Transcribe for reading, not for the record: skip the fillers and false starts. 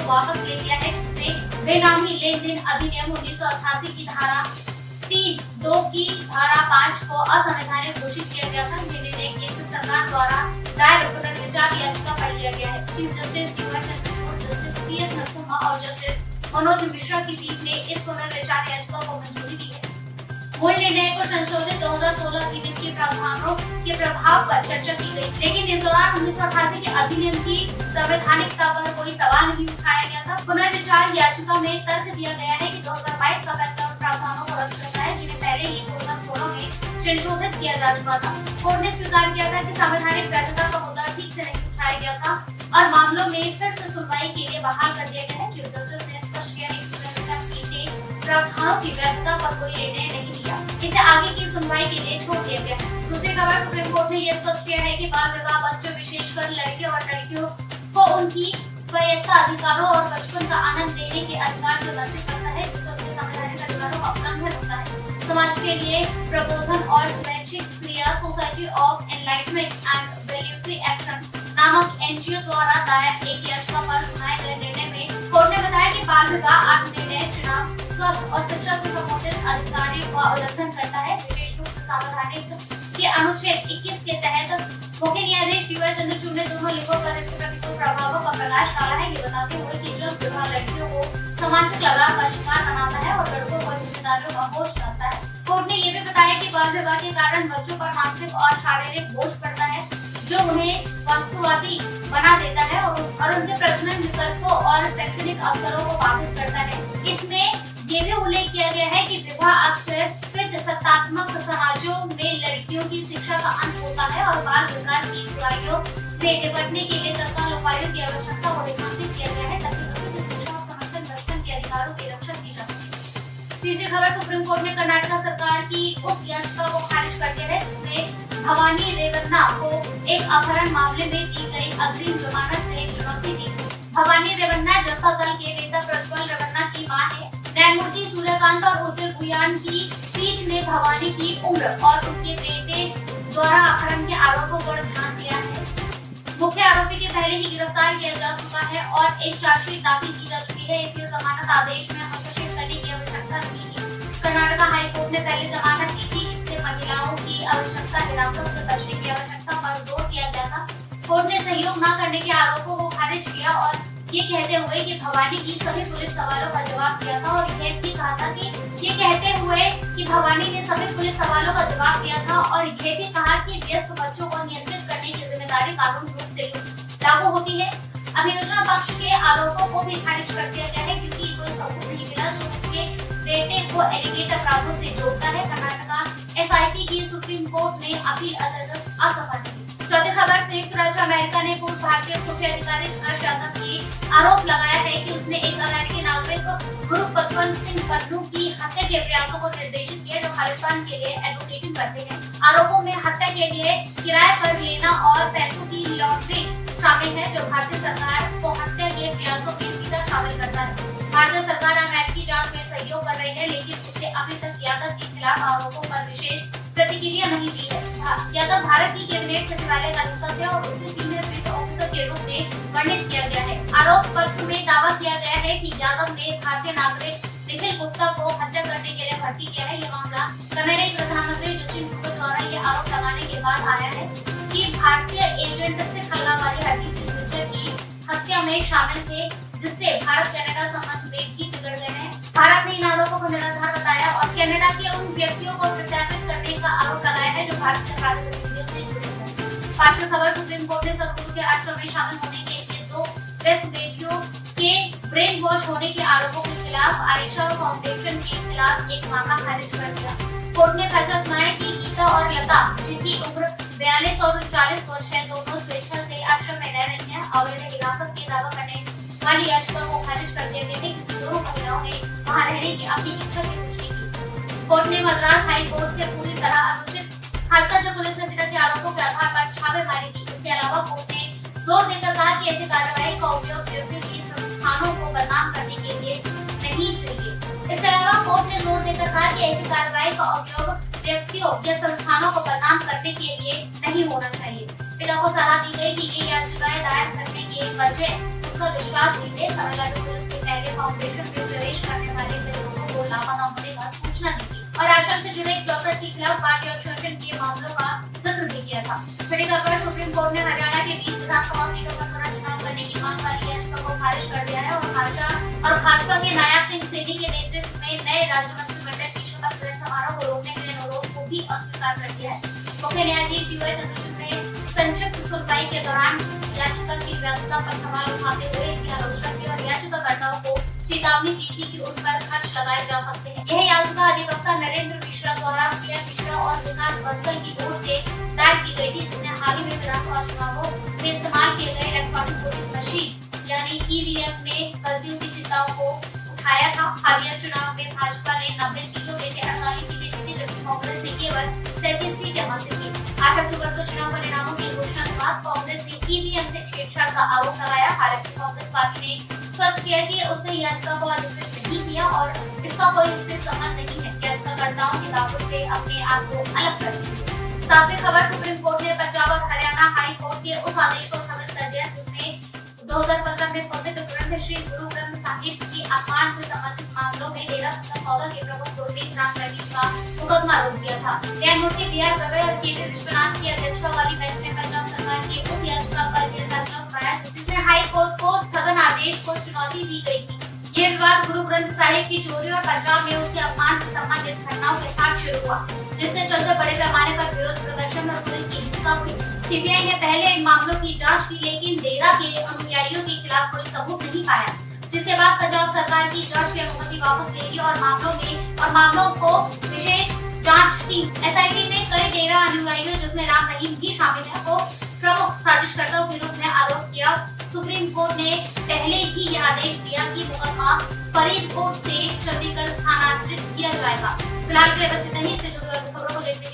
वापस ले लिया है, जिसमें बेनामी लेन देन अधिनियम 1988 की धारा 3(2) की धारा 5 को असंवैधानिक घोषित किया गया था। ये निर्णय केंद्र सरकार द्वारा दायर पुनर्विचार याचिका पर लिया गया है। Chief justice D Y. Chandrachud, justice P S. Narasimha और जस्टिस मनोज मिश्रा की पीठ ने इस पुनर्विचार याचिका को मंजूरी दी है। मूल निर्णय को संशोधित 2016 अधिनियम के प्रावधानों के प्रभाव पर चर्चा की गई, लेकिन इस दौरान 1988 के अधिनियम की संवैधानिकता पर कोई सवाल नहीं उठाया गया था। पुनर्विचार याचिका में तर्क दिया गया है कि 2022 का फैसला उन प्रावधानों को रद्द करता है जिन्हें पहले ही 2016 में संशोधित किया जा चुका था। कोर्ट ने स्वीकार किया था कि संवैधानिक वैधता का मुद्दा ठीक से नहीं उठाया गया था और मामलों में फिर से सुनवाई के लिए बहाल कर दिया गया है। चीफ जस्टिस ने स्पष्ट किया कि पुनर्विचार पीठ ने प्रावधानों की वैधता पर कोई निर्णय नहीं लिया, इसे आगे की सुनवाई के लिए छोड़ दिया गया है। दूसरी खबर, सुप्रीम कोर्ट ने यह स्पष्ट किया है कि बाल विवाह बच्चों, विशेषकर लड़के और लड़कियों को उनकी स्वायत्ता अधिकारों और बचपन का आनंद लेने के अधिकार से वंचित करता है, जिससे उनके संवैधानिक अधिकारों का उल्लंघन होता है। समाज के लिए प्रबोधन और स्वैच्छिक क्रिया society of enlightenment and voluntary action नामक एनजीओ द्वारा दायर एक याचिका पर सुनाए गए निर्णय में कोर्ट ने बताया कि बाल विवाह आत्मनिर्णय, चुनाव, स्वास्थ्य और शिक्षा से संबंधित अधिकारों का उल्लंघन करता है। विशेष रूप से संवैधानिक के अनुच्छेद 21 के तहत मुख्य न्यायाधीश डी.वाई. चंद्रचूड़ ने दोनों लिखों पर इसके प्रतिकूल प्रभावों का प्रकाश डाला है, ये बताते हुए कि जो विवाह लड़कियों को सामाजिक लगाव का शिकार बनाता है और लड़कों को जिम्मेदारियों का बोझ डालता है। कोर्ट ने ये भी बताया कि बाल विवाह के कारण बच्चों पर मानसिक और शारीरिक बोझ पड़ता है, जो उन्हें वास्तुवादी बना देता है और उनके प्रजनन विकल्पों और शैक्षणिक अवसरों को बाधित करता है। इसमें ये भी उल्लेख किया गया है कि विवाह अक्सर सत्तात्मक समाजों में लड़कियों की शिक्षा का अंत होता है और बाल विकास की बुराइयों से निपटने के लिए तत्काल उपायों की आवश्यकता को रेखांकित किया गया है, ताकि बच्चों की शिक्षा और समर्थन बचपन के अधिकारों की रक्षा की जा सके। तीसरी खबर, सुप्रीम कोर्ट ने कर्नाटक सरकार की उस याचिका को खारिज कर दिया है जिसमें भवानी रेवन्ना को एक अपहरण मामले में दी गई अग्रिम जमानत ने चुनौती दी। भवानी रेवन्ना जनता दल के नेता प्रज्वल रेवन्ना की मां है। न्यायमूर्ति सूर्यकांत और उज्जवल भुयान की पीठ ने भवानी की उम्र और उनके बेटे द्वारा अपहरण के आरोपों पर ध्यान दिया है। मुख्य आरोपी के पहले ही गिरफ्तार किया जा चुका है और एक चार्जशीट दाखिल की जा चुकी है, इसलिए जमानत आदेश में हस्तक्षेप करने की आवश्यकता नहीं है। कर्नाटक हाई कोर्ट ने पहले जमानत दी थी, इससे महिलाओं की आवश्यकता हिरासत से बचने की आवश्यकता पर जोर दिया गया था। कोर्ट ने सहयोग न करने के आरोपों को खारिज किया और ये कहते हुए कि भवानी की सभी पुलिस सवालों का जवाब दिया था और यह भी कहा था कि ये कहते हुए कि भवानी ने सभी पुलिस सवालों का जवाब दिया था और यह भी कहा कि वयस्क बच्चों को नियंत्रित करने की जिम्मेदारी कानून रूप से लागू होती है। अभियोजन पक्ष के आरोपों को भी खारिज कर दिया गया है क्योंकि कोई सबूत नहीं मिला जो उनके बेटे को एलिगेट अपराधों से जोड़ता है। कर्नाटक एसआईटी की सुप्रीम कोर्ट ने अपील असफल की। चौथी खबर, संयुक्त राज्य अमेरिका ने पूर्व भारतीय खुफिया अधिकारी हर्ष यादव की आरोप लगाया है कि उसने एक अमेरिकी नागरिक गुरपतवंत सिंह पन्नू की हत्या के प्रयासों को निर्देशित किया, जो खालिस्तान के लिए एडवोकेटिंग करते हैं। आरोपों में हत्या के लिए किराए पर लेना और पैसों की लॉन्ड्रिंग शामिल है, जो भारतीय सरकार को हत्या के प्रयासों में सीधा शामिल करता है। भारतीय सरकार अमेरिकी जांच में सहयोग कर रही है, लेकिन उसने अभी तक यादव के खिलाफ आरोपों पर विशेष प्रतिक्रिया नहीं दी है। यादव भारत की कैबिनेट सचिवालय का हिस्सा थे और उसे सीनियर वित्त ऑफिसर के रूप में वर्णित किया गया है। आरोप पत्र में दावा किया गया है कि यादव ने भारतीय नागरिक निखिल गुप्ता को हत्या करने के लिए भर्ती किया है। यह मामला कनाडाई प्रधानमंत्री जस्टिन ट्रूडो द्वारा ये आरोप लगाने के बाद आया है कि भारतीय एजेंट से खल्ला वाली हरदीप सिंह गुर्जर की हत्या में शामिल थे, जिससे भारत कनाडा संबंध में भी बिगड़ गए हैं। भारत ने इन आरोपों को निराधार बताया और कनाडा के उन व्यक्तियों को प्रत्यार्पित करने का आरोप लगाया है जो भारतीय अपराध गतिविधियों से जुड़े हैं। पांचवी खबर, सुप्रीम कोर्ट ने सदगुरु के आश्रम में शामिल होने के लिए 2 वेस्ट बेटियों के ब्रेन वॉश होने के आरोपों के खिलाफ आयशा फाउंडेशन के खिलाफ एक मामला खारिज कर दिया। कोर्ट ने फैसला सुनाया कि गीता और लता, जिनकी उम्र 42 और 40 वर्ष है, दोनों स्वेच्छा से आश्रम में रह रही हैं और इन्हें हिरासत के दावा करने वाली याचिका को खारिज कर दिया गया है क्योंकि दोनों महिलाओं ने वहां रहने की अपनी इच्छा की पुष्टि की। कोर्ट ने मद्रास हाई कोर्ट से पूरी तरह अनुचित, खासकर जब पुलिस ने पिता के आरोपों के आधार पर छापेमारी की। इसके अलावा कोर्ट ने जोर देकर कहा कि ऐसी कार्रवाई का उपयोग व्यक्ति की संस्थानों को बदनाम करने के लिए नहीं चाहिए। इसके अलावा कोर्ट ने जोर देकर कहा कि ऐसी कार्रवाई का उपयोग व्यक्तियों या संस्थानों को बदनाम करने के लिए नहीं होना चाहिए। पिता को सलाह दी गई कि ये याचिकाएं दायर करने की वजह उसका विश्वास जीते। तमिलनाडु पुलिस ने पहले फाउंडेशन में प्रवेश करने वाले कई लोगों को लापता होने का सूचना दी थी और आश्रम से जुड़े एक डॉक्टर के खिलाफ पार्टी और शोषण के मामलों का जिक्र भी किया था। छठी खबर, सुप्रीम कोर्ट ने हरियाणा के 20 विधानसभा सीटों पर पुनः चुनाव करने की मांग वाली याचिका को खारिज कर दिया है और भाजपा के नायब सिंह सैनी के नेतृत्व में नए राज्य मंत्रिमंडल की शपथ ग्रहण समारोह को रोकने के अनुरोध को भी अस्वीकार कर दिया है। मुख्य न्यायाधीश डी.वाई. चंद्रचूड़ ने संक्षिप्त सुनवाई के दौरान याचिका की वैधता पर सवाल उठाते हुए इसकी आलोचना की और याचिकाकर्ताओं को चेतावनी दी थी कि उन पर खर्च लगाए जा सकते हैं। यह याचिका अधिवक्ता नरेंद्र मिश्रा द्वारा प्रिया मिश्रा और विकास बंसल की ओर से दायर की गई थी, जिसने हाल ही में विधानसभा चुनावों में इस्तेमाल किए गए इलेक्ट्रॉनिक वोटिंग मशीन यानी ईवीएम में गलतियों की चिंताओं को उठाया था। हालिया चुनाव में भाजपा ने 90 सीटों में से 48 सीटें जीती, जबकि कांग्रेस ने केवल 37 सीटें हासिल की। 8 अक्टूबर को चुनाव परिणामों की घोषणा के बाद कांग्रेस ने ईवीएम से छेड़छाड़ का आरोप लगाया। हालांकि कांग्रेस पार्टी ने स्पष्ट किया कि उसने याचिका को अधिकृत नहीं किया और इसका कोई उससे संबंध नहीं है। याचिकाकर्ताओं के दावों से अपने आप को अलग करती है। सातवीं खबर, सुप्रीम कोर्ट ने पंजाब और हरियाणा हाई कोर्ट के उस आदेश को स्थगित कर दिया जिसमें 2015 में पवित्र ग्रंथ श्री गुरु ग्रंथ साहिब के अपमान से संबंधित मामलों में डेरा सच्चा सौदा के प्रमुख गुरमीत राम रेड्डी का मुकदमा रोक दिया था। न्यायमूर्ति बी.आर. गवई और के.वी. विश्वनाथ की अध्यक्षता वाली बेंच ने पंजाब सरकार की उस याचिका पर यह फैसला सुनाया जिसमें हाई कोर्ट को स्थगन आदेश को चुनौती दी गई थी। ये विवाद गुरु ग्रंथ साहिब की चोरी और पंजाब में उसके अपमान से संबंधित घटनाओं के साथ शुरू हुआ, जिसके चलते बड़े पैमाने पर विरोध प्रदर्शन और पुलिस की हिंसा हुई। सीबीआई ने पहले इन मामलों की जांच की, लेकिन डेरा के अनुयायियों के खिलाफ कोई सबूत नहीं पाया, जिसके बाद पंजाब सरकार की जांच की अनुमति वापस ले ली और मामलों को विशेष जांच टीम एसआईटी ने कई डेरा अनुयायियों जिसमें राम रहीम भी शामिल है को प्रमुख साजिशकर्ताओं के रूप में आरोप किया। सुप्रीम कोर्ट ने पहले ही यह आदेश दिया कि मुकदमा फरीदकोट से चंडीगढ़ स्थानांतरित किया जाएगा। फिलहाल के लिए बस इतना ही। इससे जुड़ी खबरों को देखने